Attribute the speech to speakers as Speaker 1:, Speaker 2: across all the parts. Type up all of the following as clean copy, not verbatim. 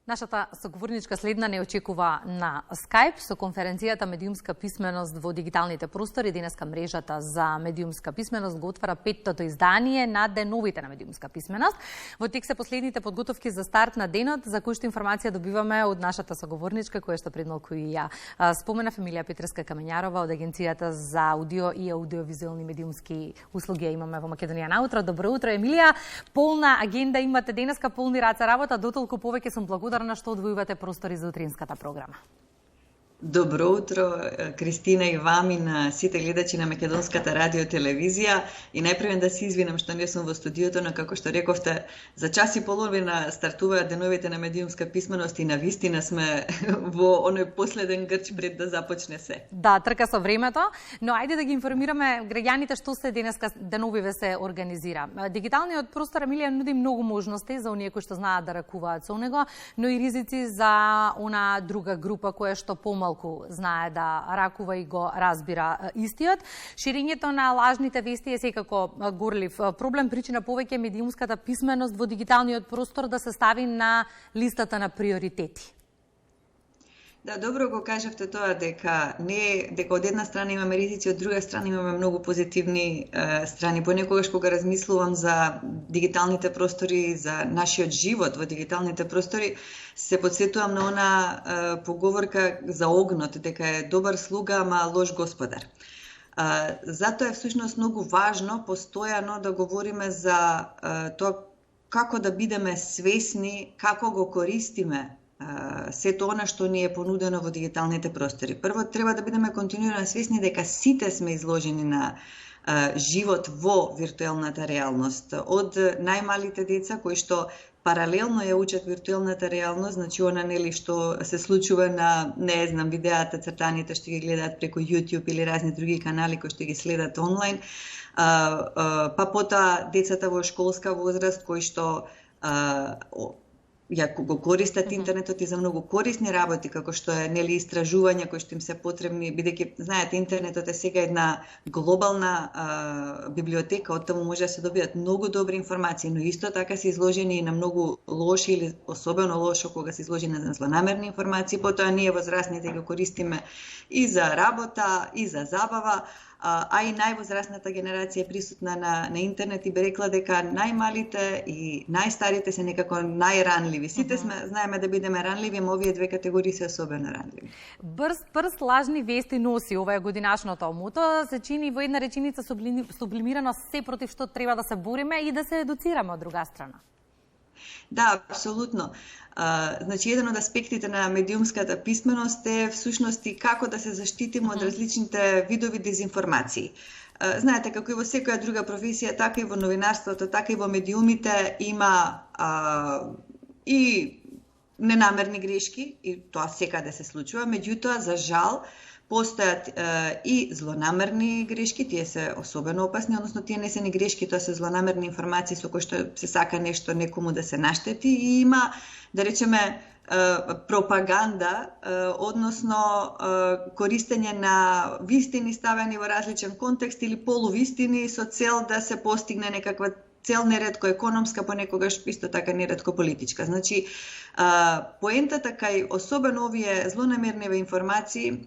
Speaker 1: Нашата соговорничка следна не очекува на Skype со конференцијата Медиумска писменост во дигиталните простори. Денеска мрежата за медиумска писменост го отвара 5-тото издание на деновите на медиумска писменост. Во тек се последните подготовки за старт на денот, за кои што информација добиваме од нашата соговорничка, која што пред малку и ја спомена, Емилија Петреска-Камењарова од Агенцијата за аудио и аудиовизуелни медиумски услуги имаме во Македонија наутро. Добро утро, Емилија. Полна агенда имате денеска, полни раца работа, дотолку повеќе сум благодарна што одвојувате простори за утринската програма.
Speaker 2: Добро утро, Кристина, и вам и на сите гледачи на Македонската радио телевизија. И најпрвен да се извинам што не сум во студиото, но како што рековте, за час и половина стартуваат деновите на медиумска писменост и навистина сме во оној последен грч пред да започне се.
Speaker 1: Да, трка со времето, но ајде да ги информираме граѓаните што се денеска деновиве се организира. Дигиталниот простор, Емилија, нуди многу можности за оние кои што знаат да ракуваат со него, но и ризици за она друга група која што помалку знае да ракува и го разбира истиот. Ширењето на лажните вести е секако горлив проблем, причина повеќе медиумската писменост во дигиталниот простор да се стави на листата на приоритети.
Speaker 2: Да, добро го кажавте тоа, дека од една страна имаме ризици, од друга страна имаме многу позитивни страни. Понекогаш кога размислувам за дигиталните простори, за нашиот живот во дигиталните простори, се потсетувам на она поговорка за огнот, дека е добар слуга, ама лош господар. Затоа е всушност многу важно постојано да говориме за тоа како да бидеме свесни, како го користиме сето она што ни е понудено во дигиталните простори. Прво, треба да бидеме континуирано свесни дека сите сме изложени на живот во виртуелната реалност. Од најмалите деца кои што паралелно ја учат виртуелната реалност, значи она нели што се случува на, не знам, видеата, цртаните што ги гледаат преку YouTube или разни други канали кои што ги следат онлайн, па потоа децата во школска возраст кои што ја го користат интернетот и за многу корисни работи, како што е нели истражувања кои што им се потребни, бидејќи знаете интернетот е сега една глобална библиотека, од таму може да се добијат многу добри информации, но исто така се изложени и на многу лоши или особено лошо кога се изложени на злонамерни информации, потоа ние возрастните го користиме и за работа, и за забава, а и највозрастната генерација е присутна на интернет и би рекла дека најмалите и најстарите се некако најранливи. Сите знаеме да бидеме ранливи, но овие две категории се особено ранливи.
Speaker 1: Брз лажни вести носи ова е годинашното мото, се чини во една реченица сублимирано се против што треба да се бориме и да се едуцираме од друга страна.
Speaker 2: Да, апсолутно. Значи, еден од аспектите на медиумската писменост е всушност и како да се заштитиме од различните видови дезинформации. Знаете, како и во секоја друга професија, така и во новинарството, така и во медиумите има и ненамерни грешки, и тоа секаде се случува, меѓутоа, за жал, постојат и злонамерни грешки, тие се особено опасни, односно тие не се ни грешки, тоа се злонамерни информации со кои што се сака нешто некому да се наштети и има, да речеме, пропаганда, односно користење на вистини ставени во различен контекст или полувистини со цел да се постигне некаква цел, неретко економска, понекогаш исто така неретко политичка. Значи, поентата кај особено овие злонамерни информации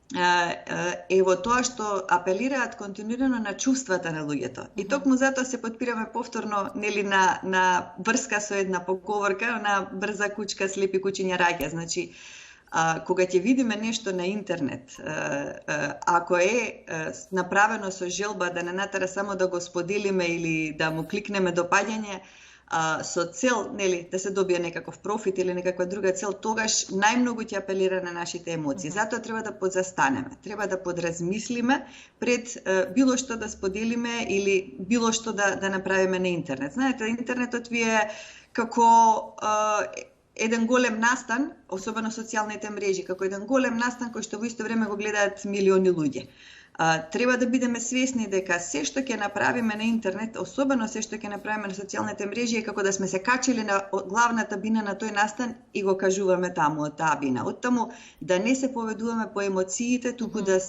Speaker 2: е во тоа што апелираат континуирано на чувствата на луѓето. И токму затоа се подпираме повторно нели на врска со една поговорка, на брза кучка слепи кучиња раѓа. Значи, кога ќе видиме нешто на интернет, ако е направено со желба да не натера само да го споделиме или да му кликнеме допаѓање, со цел нели да се добие некаков профит или некаква друга цел, тогаш најмногу ќе апелира на нашите емоции. Затоа треба да подзастанеме, треба да подразмислиме пред било што да споделиме или било што да направиме на интернет. Знаете, интернетот ви е како еден голем настан, особено социјалните мрежи, како еден голем настан кој што во исто време го гледаат милиони луѓе. Треба да бидеме свесни дека се што ќе направиме на интернет, особено се што ќе направиме на социјалните мрежи, е како да сме се качили на главната бина на тој настан и го кажуваме таму од таа бина. Од таму да не се поведуваме по емоциите, туку да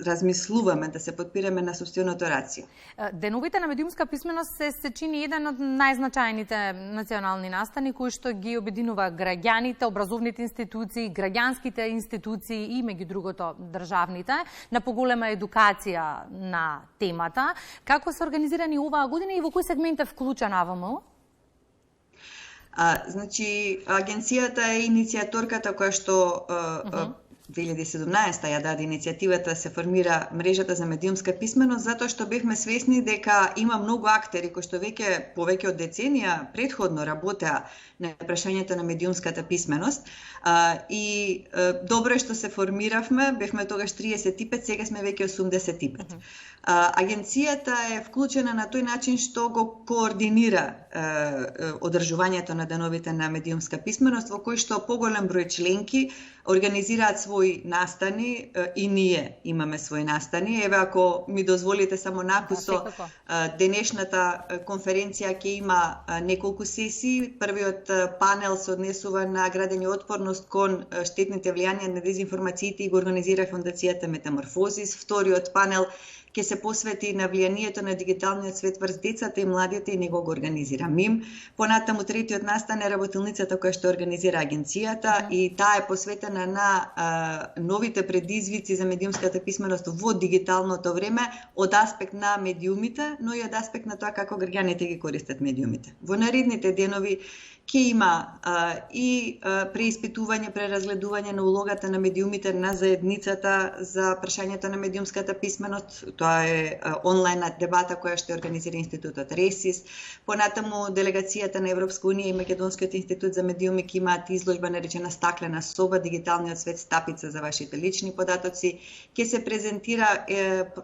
Speaker 2: размислуваме, да се подпираме на сопственото рацио.
Speaker 1: Деновите на медиумска писменост се чини еден од најзначајните национални настани кои што ги обединува граѓаните, образовните институции, граѓанските институции и меѓу другото државните на поголема едукација на темата. Како се организирани оваа година и во кој сегмент е вклучена АВМ?
Speaker 2: Значи, агенцијата е иницијаторката која што 2017 ја даде иницијативата се формира мрежата за медиумска писменост, затоа што бевме свесни дека има многу актери кои што повеќе од деценија предходно работеа на прашањето на медиумската писменост. И добро е што се формиравме, бевме тогаш 35, сега сме веќе 85. Агенцијата е вклучена на тој начин што го координира одржувањето на деновите на медиумска писменост, во кој што поголем број членки организираат своји настани и ние имаме своји настани. Еве, ако ми дозволите само накусо, денешната конференција ќе има неколку сесии. Првиот панел се однесува на градење отпорност кон штетните влијанија на дезинформациите и го организира Фондацијата Метаморфозис. Вториот панел ќе се посвети на влијанието на дигиталниот свет врз децата и младите и него го организира МИМ. Понатаму третиот настан е работилницата која што организира агенцијата и таа е посветена на новите предизвици за медиумската писменост во дигиталното време од аспект на медиумите, но и од аспект на тоа како граѓаните ги користат медиумите. Во наредните денови ќе има и преиспитување, преразгледување на улогата на медиумите на заедницата за прашањето на медиумската писменост. Тоа е онлайн дебата која ще организира Институтот РЕСИС. Понатаму делегацијата на Европска унија и Македонскиот институт за медиуми ќе имаат изложба наречена Стаклена соба, дигиталниот свет стапица за вашите лични податоци. Ќе се презентира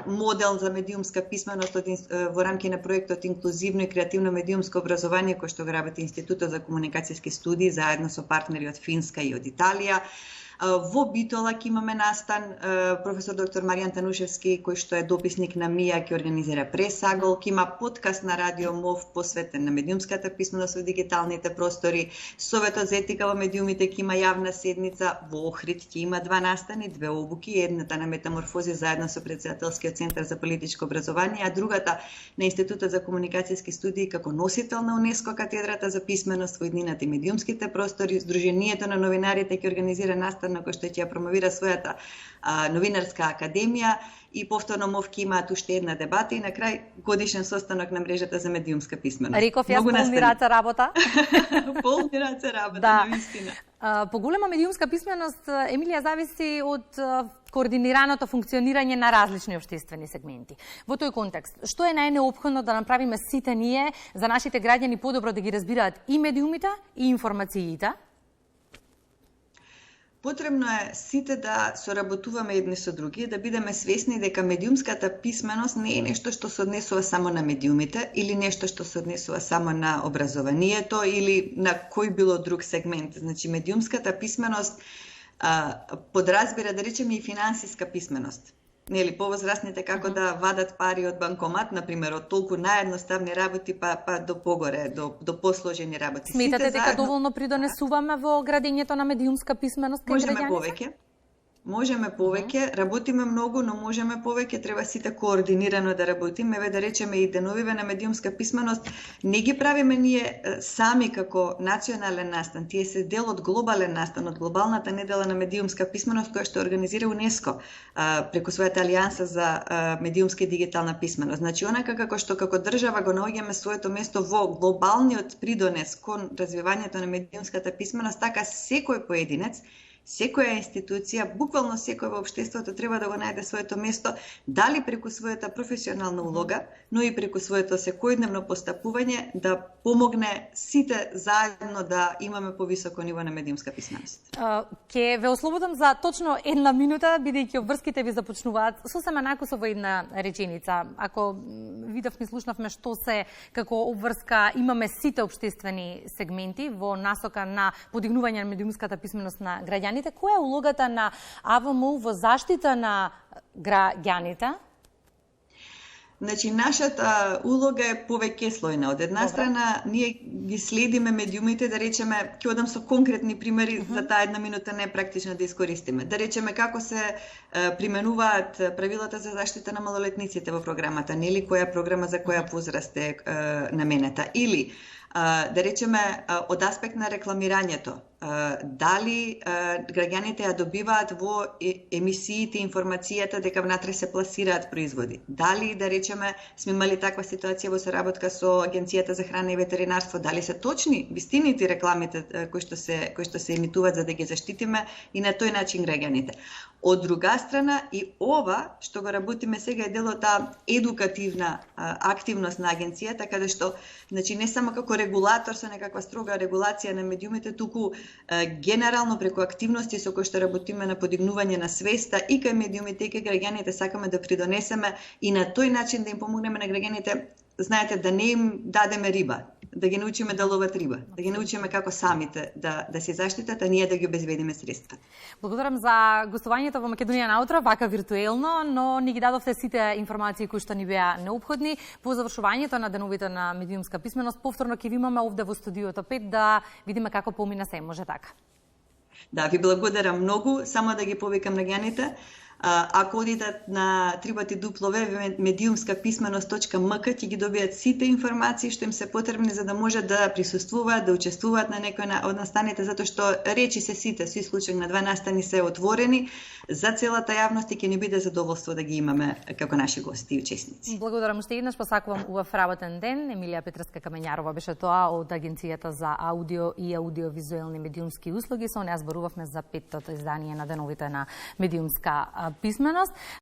Speaker 2: модел за медиумска писменост во рамки на проектот Инклузивно и креативно медиумско образование кој што го работи Институтот за комуникацијски студии заедно со партнери од Финска и од Италија. Во Битола ќе имаме настан професор доктор Маријан Танушевски, кој што е дописник на МИА, ќе организира пресагол, ќе има подкаст на Радио МОВ посветен на медиумската писменост во дигиталните простори. Советот за етика во медиумите ќе има јавна седница, во Охрид ќе има 2 настани, 2 обуки, едната на Метаморфози заедно со Председателскиот центар за политичко образование, а другата на Институтот за комуникацијски студии како носител на УНЕСКО катедрата за писменост во иднината и медиумските простори. Сдруженијето на новинарите ќе организира настан на кој што ќе ја промовира својата новинарска академија и повторно МОВ ќе имаат уште една дебата и на крај годишен состанок на мрежата за медиумска писменост.
Speaker 1: Реков јас полни раце работа.
Speaker 2: Полни раце работа,
Speaker 1: да.
Speaker 2: навистина.
Speaker 1: Поголема медиумска писменост, Емилија, зависи од координираното функционирање на различни општествени сегменти. Во тој контекст, што е најнеопходно да направиме сите ние за нашите граѓани подобро да ги разбираат и медиумите и информациите?
Speaker 2: Потребно е сите да соработуваме едни со други, да бидеме свесни дека медиумската писменост не е нешто што се однесува само на медиумите или нешто што се однесува само на образованието или на кој било друг сегмент. Значи, медиумската писменост подразбира, да речеме, и финансиска писменост. Нели, повозрастните како да вадат пари од банкомат, например, од толку наедноставни работи па до погоре, до посложени работи.
Speaker 1: Сметате дека доволно придонесуваме во градењето на медиумска писменост кај граѓаните?
Speaker 2: Можеме повеќе. Можеме повеќе, работиме многу, но можеме повеќе, треба сите координирано да работиме. Еве да речеме и деновиве на медиумска писменост не ги правиме ние сами како национален настан, тие се дел од глобален настан, од глобалната недела на медиумска писменост која што организира УНЕСКО преку својата алијанса за медиумска и дигитална писменост. Значи, онака како што како држава го наоѓаме своето место во глобалниот придонес кон развивањето на медиумската писменост, така секој поединец, секоја институција, буквално секој во општеството треба да го најде своето место, дали преку својата професионална улога, но и преку своето секојдневно постапување да помогне сите заедно да имаме повисоко ниво на медиумска писменост.
Speaker 1: Ќе ве ослободам за точно 1 минута, бидејќи обврските ви започнуваат сосема накусо во една реченица. Ако видовме, слушнавме што се како обврска имаме сите општествени сегменти во насока на подигнување на медиумската писменост на граѓаните, која е улогата на АВМ во заштита на граѓаните?
Speaker 2: Значи, нашата улога е повеќе слојна. Од една страна, ние ги следиме медиумите, да речеме, ќе одам со конкретни примери, за таа една минута не е практично да искористиме. Да речеме како се применуваат правилата за заштита на малолетниците во програмата, нели, која програма за која возраст е наменета. Или, да речеме, од аспект на рекламирањето, дали граѓаните ја добиваат во емисиите информацијата дека внатре се пласираат производи. Дали, да речеме, сме имали таква ситуација во соработка со Агенцијата за храна и ветеринарство, дали се точни вистините рекламите кои што се емитуваат за да ги заштитиме и на тој начин граѓаните. Од друга страна, и ова што го работиме сега е дел од таа едукативна активност на агенцијата, каде што, значи, не само како регулатор со некаква строга регулација на медиумите, туку генерално преку активности со кои што работиме на подигнување на свеста и кај медиумите и кај граѓаните, сакаме да придонесеме и на тој начин да им помогнеме на граѓаните, знаете, да не им дадеме риба, да ги научиме да ловат риба, да ги научиме како самите да се заштитат, а ние да ги обезбедиме средства.
Speaker 1: Благодарам за гостувањето во Македонија наутро, вака виртуелно, но ни ги дадовте сите информации кои што ни беа необходни. По завршувањето на деновите на медиумска писменост, повторно ќе ви имаме овде во студиото 5 да видиме како помина се, може така?
Speaker 2: Да, ви благодарам многу, само да ги повикам граѓаните. Ако одидат на www.mediumskapismenost.mk ќе ги добијат сите информации што им се потребни за да можат да присуствуваат, да учествуваат на некој од настаните, затоа што речи се сите, со исклучок на 2 настани се отворени за целата јавност и ќе ни биде задоволство да ги имаме како наши гости и учесници.
Speaker 1: Благодарам уште еднаш, посакувам убав работен ден. Емилија Петровска-Камењарова беше тоа од Агенцијата за аудио и аудиовизуелни медиумски услуги. Со неа зборувавме за 5-тото издание на деновите на медиумска писменост.